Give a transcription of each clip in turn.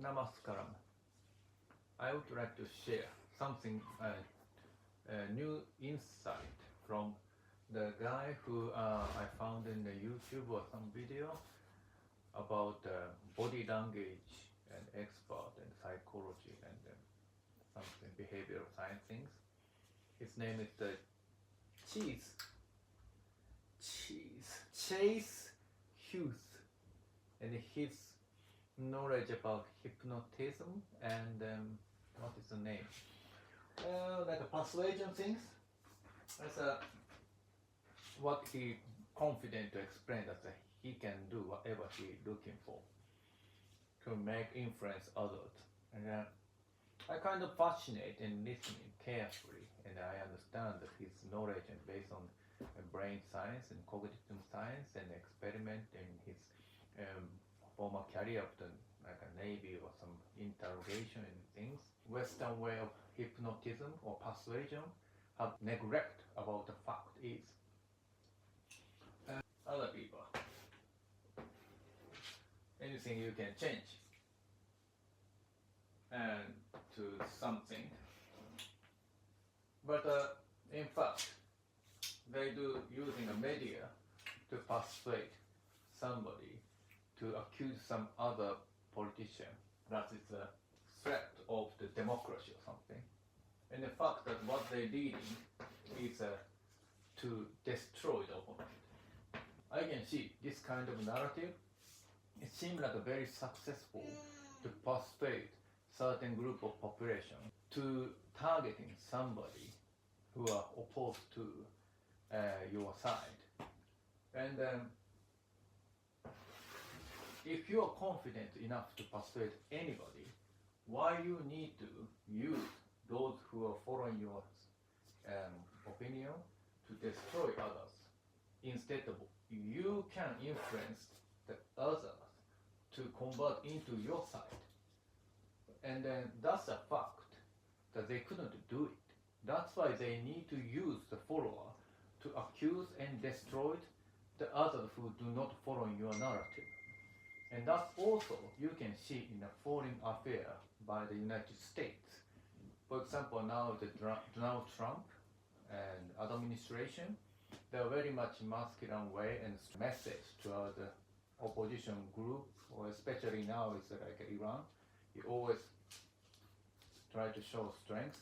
Namaskaram. I would like to share something, a new insight from the guy who I found in the YouTube or some video about body language and expert and psychology and something behavioral science things. His name is Chase Hughes, and his knowledge about hypnotism and what is the name? Like a persuasion things. That's what he confident to explain that he can do whatever he looking for to make influence others. And I kind of fascinate in listening carefully, and I understand that his knowledge is based on brain science and cognitive science and experiment in his former career of the like a Navy or some interrogation and things. Western way of hypnotism or persuasion have neglect about the fact is other people. Anything you can change and to something, but in fact they do using a media to persuade somebody to accuse some other politician that is a threat of the democracy or something. And the fact that what they're leading is to destroy the opponent. I can see this kind of narrative. It seems like a very successful to persuade certain group of population to targeting somebody who are opposed to your side. And if you are confident enough to persuade anybody, why you need to use those who are following your opinion to destroy others? Instead of you can influence the others to convert into your side. And then that's a fact that they couldn't do it. That's why they need to use the follower to accuse and destroy the others who do not follow your narrative. And that's also you can see in the foreign affair by the United States. For example, now the Donald Trump and administration, they're very much masculine way and message to the opposition group, or especially now it's like Iran. He always try to show strength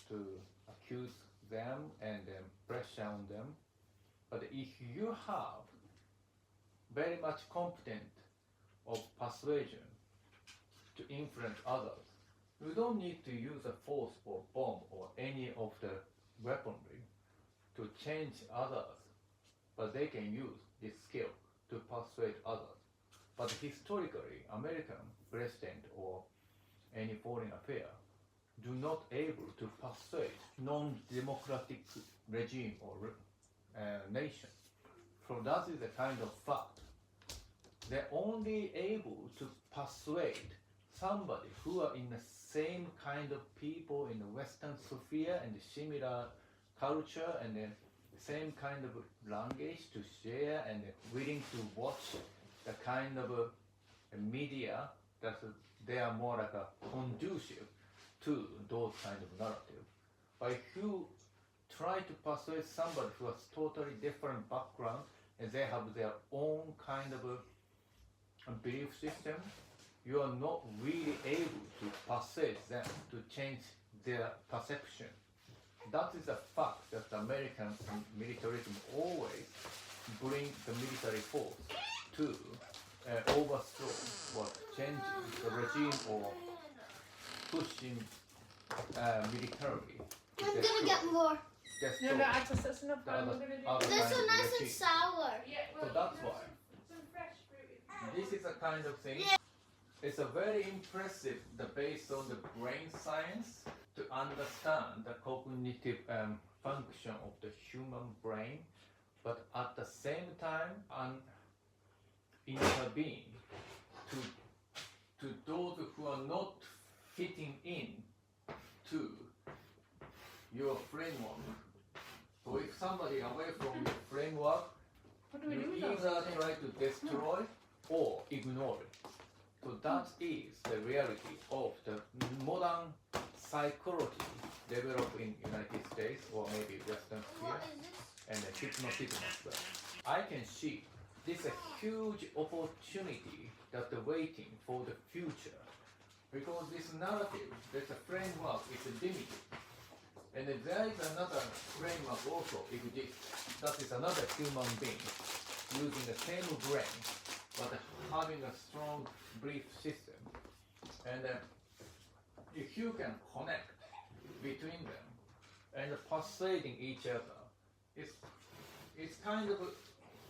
to accuse them and pressure on them. But if you have very much competent of persuasion to influence others, you don't need to use a force or bomb or any of the weaponry to change others, but they can use this skill to persuade others. But historically, American president or any foreign affair do not able to persuade non-democratic regime or nation. So that is a kind of fact. They're only able to persuade somebody who are in the same kind of people in the Western sphere and similar culture and the same kind of language to share and willing to watch the kind of media that they are more like a conducive to those kind of narrative. But if you try to persuade somebody who has totally different background and they have their own kind of a belief system, you are not really able to persuade them to change their perception. That is a fact that the American militarism always bring the military force to overthrow or changing the regime or pushing militarily. I'm gonna get more. Destroy No, access, that's enough. the I'm other, gonna do other They're kind so of nice and regime. sour. Yeah, So well, that's there's why. some fresh fruit. This is a kind of thing. It's a very impressive based on the brain science to understand the cognitive function of the human brain, but at the same time intervene to those who are not fitting in to your framework. So if somebody away from your framework, What do we do you with those? either try to destroy or ignore it. So that is the reality of the modern psychology developed in United States or maybe Western sphere and the hypnotism as well. I can see this a huge opportunity that waiting for the future because this narrative, this framework is limited. And there is another framework also exists. That is another human being using the same brain but having a strong belief system. And if you can connect between them and persuading each other, it's kind of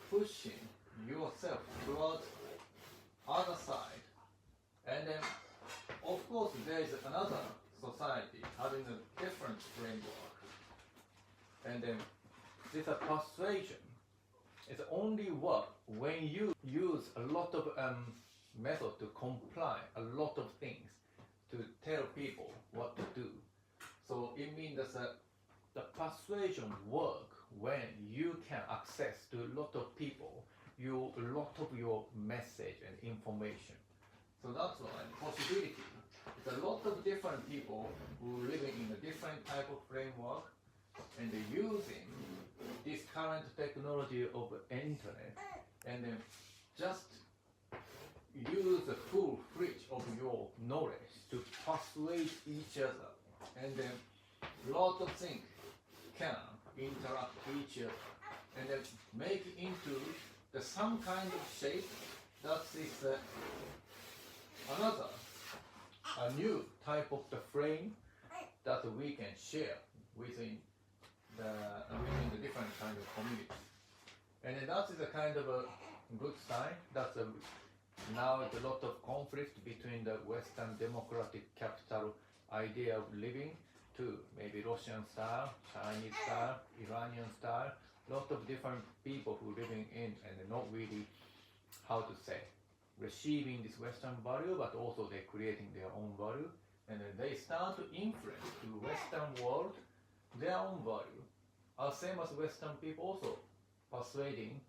pushing yourself towards other side. And then, of course, there is another society having a different framework. And then, this persuasion is only work when you use a lot of method to comply a lot of things to tell people what to do. So it means that the persuasion work when you can access to a lot of people, a lot of your message and information. So that's why possibility. It's a lot of different people who are living in a different type of framework and they're using this current technology of internet and then just use the full fridge of your knowledge to persuade each other and then lot of things can interact each other and then make into some kind of shape that is a new type of the frame that we can share within the different kind of community. And that is a kind of a good sign that now there's a lot of conflict between the Western democratic capital idea of living to maybe Russian style, Chinese style, Iranian style, lot of different people who living in and not really, how to say, receiving this Western value, but also they're creating their own value, and then they start to influence to Western world their own value. Same as Western people also persuading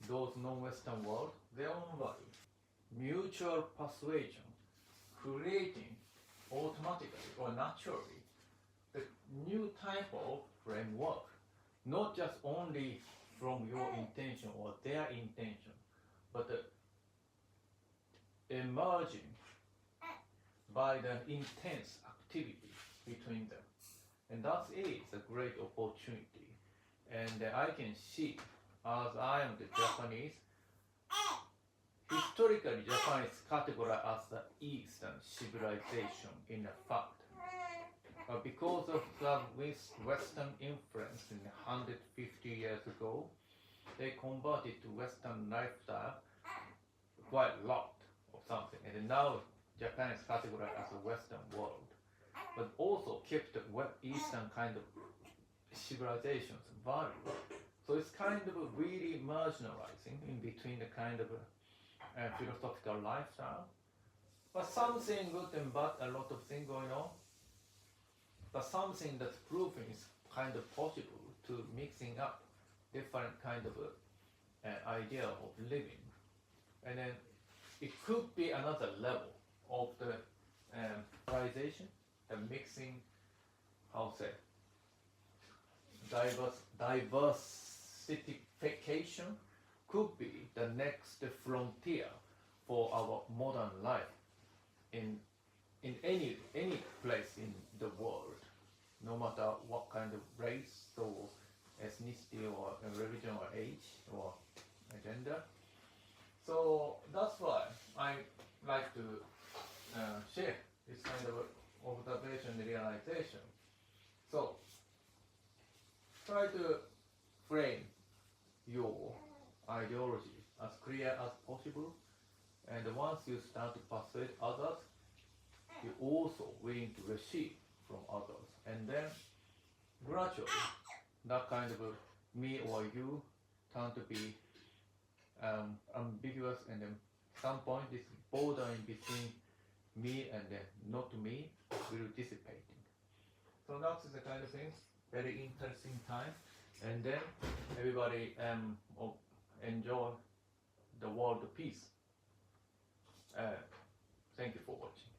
those non-Western world their own value. Mutual persuasion, creating automatically or naturally the new type of framework, not just only from your intention or their intention, but emerging by the intense activity between them. And that is a great opportunity. And I can see, as I am the Japanese, historically Japan is categorized as the Eastern civilization in fact. Because of the Western influence in 150 years ago, they converted to Western lifestyle quite a lot of something. And now Japan is categorized as a Western world, but also kept the Eastern kind of civilization's value. So it's kind of really marginalizing in between the kind of philosophical lifestyle. But something good and bad, a lot of things going on. But something that's proven is kind of possible to mixing up different kind of idea of living. And then it could be another level of the civilization, the mixing, how to say, diversification could be the next frontier for our modern life in any place in the world, no matter what kind of race or ethnicity or religion or age or gender. So that's why I like to share this kind of observation and realization. So try to frame your ideology as clear as possible, and once you start to persuade others, you're also willing to receive from others, and then gradually that kind of me or you turn to be ambiguous, and then some point this border in between me and not me will dissipating. So that's the kind of thing, very interesting time, and then everybody enjoy the world peace. Thank you for watching.